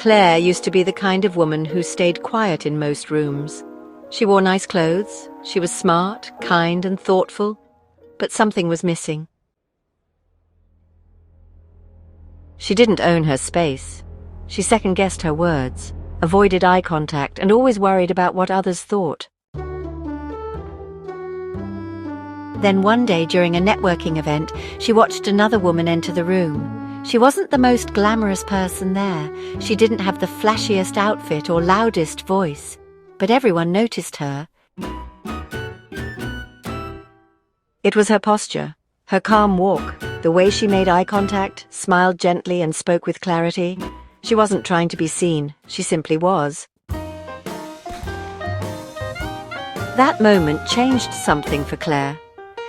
Claire used to be the kind of woman who stayed quiet in most rooms. She wore nice clothes, she was smart, kind and thoughtful, but something was missing. She didn't own her space. She second-guessed her words, avoided eye contact, and always worried about what others thought. Then one day during a networking event, she watched another woman enter the room. She wasn't the most glamorous person there. She didn't have the flashiest outfit or loudest voice, but everyone noticed her. It was her posture, her calm walk, the way she made eye contact, smiled gently and spoke with clarity. She wasn't trying to be seen, she simply was. That moment changed something for Claire.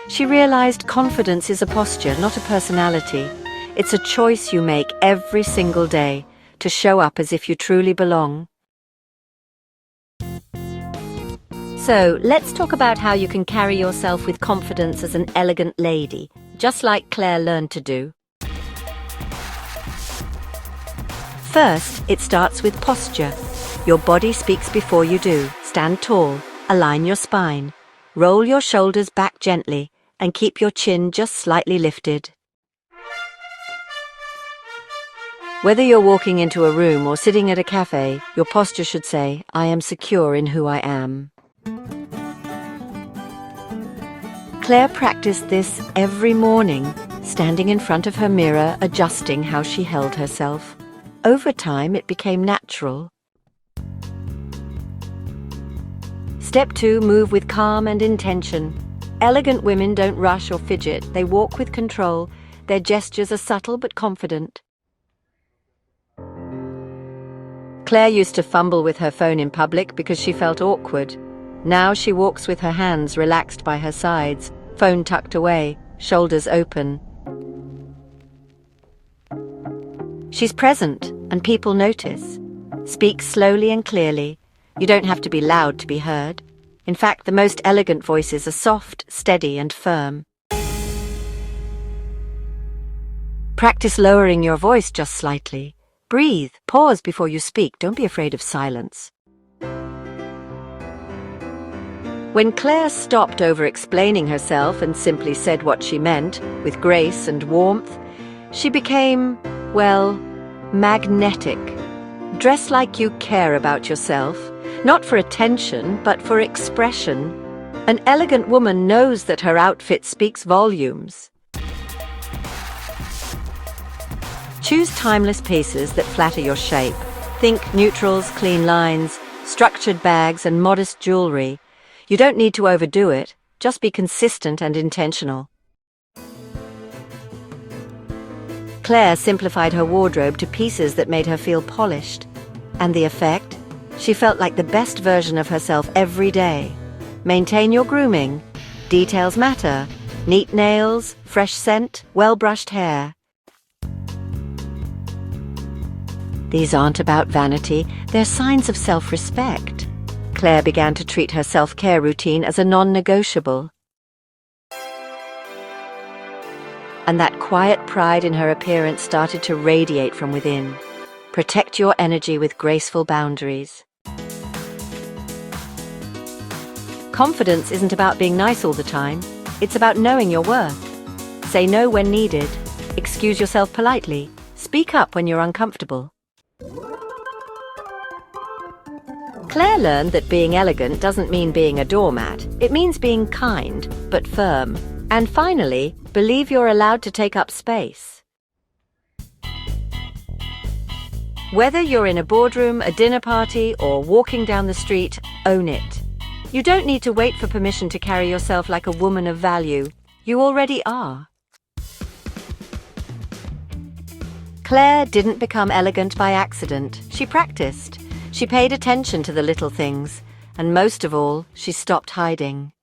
She realized confidence is a posture, not a personality. It's a choice you make every single day to show up as if you truly belong. So, let's talk about how you can carry yourself with confidence as an elegant lady, just like Claire learned to do. First, it starts with posture. Your body speaks before you do. Stand tall, align your spine, roll your shoulders back gently, and keep your chin just slightly lifted. Whether you're walking into a room or sitting at a cafe, your posture should say, "I am secure in who I am." Claire practiced this every morning, standing in front of her mirror, adjusting how she held herself. Over time, it became natural. Step 2, move with calm and intention. Elegant women don't rush or fidget, they walk with control. Their gestures are subtle but confident. Claire used to fumble with her phone in public because she felt awkward. Now she walks with her hands relaxed by her sides, phone tucked away, shoulders open. She's present, and people notice. Speak slowly and clearly. You don't have to be loud to be heard. In fact, the most elegant voices are soft, steady, and firm. Practice lowering your voice just slightly. Breathe, pause before you speak. Don't be afraid of silence. When Claire stopped over-explaining herself and simply said what she meant, with grace and warmth, she became, well, magnetic. Dress like you care about yourself, not for attention, but for expression. An elegant woman knows that her outfit speaks volumes. Choose timeless pieces that flatter your shape. Think neutrals, clean lines, structured bags, and modest jewelry. You don't need to overdo it, just be consistent and intentional. Claire simplified her wardrobe to pieces that made her feel polished. And the effect? She felt like the best version of herself every day. Maintain your grooming. Details matter. Neat nails, fresh scent, well-brushed hair. These aren't about vanity, they're signs of self-respect. Claire began to treat her self-care routine as a non-negotiable. And that quiet pride in her appearance started to radiate from within. Protect your energy with graceful boundaries. Confidence isn't about being nice all the time. It's about knowing your worth. Say no when needed. Excuse yourself politely. Speak up when you're uncomfortable. Claire learned that being elegant doesn't mean being a doormat. It means being kind, but firm. And finally, believe you're allowed to take up space. Whether you're in a boardroom, a dinner party, or walking down the street, own it. You don't need to wait for permission to carry yourself like a woman of value. You already are. Claire didn't become elegant by accident. She practiced. She paid attention to the little things. And most of all, she stopped hiding.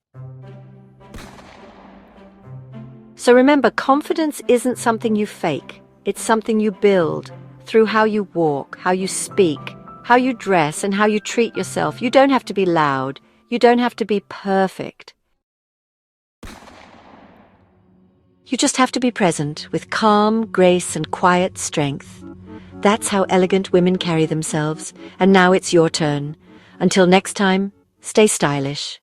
So remember, confidence isn't something you fake. It's something you build through how you walk, how you speak, how you dress, and how you treat yourself. You don't have to be loud. You don't have to be perfect. You just have to be present with calm, grace, and quiet strength. That's how elegant women carry themselves, and now it's your turn. Until next time, stay stylish.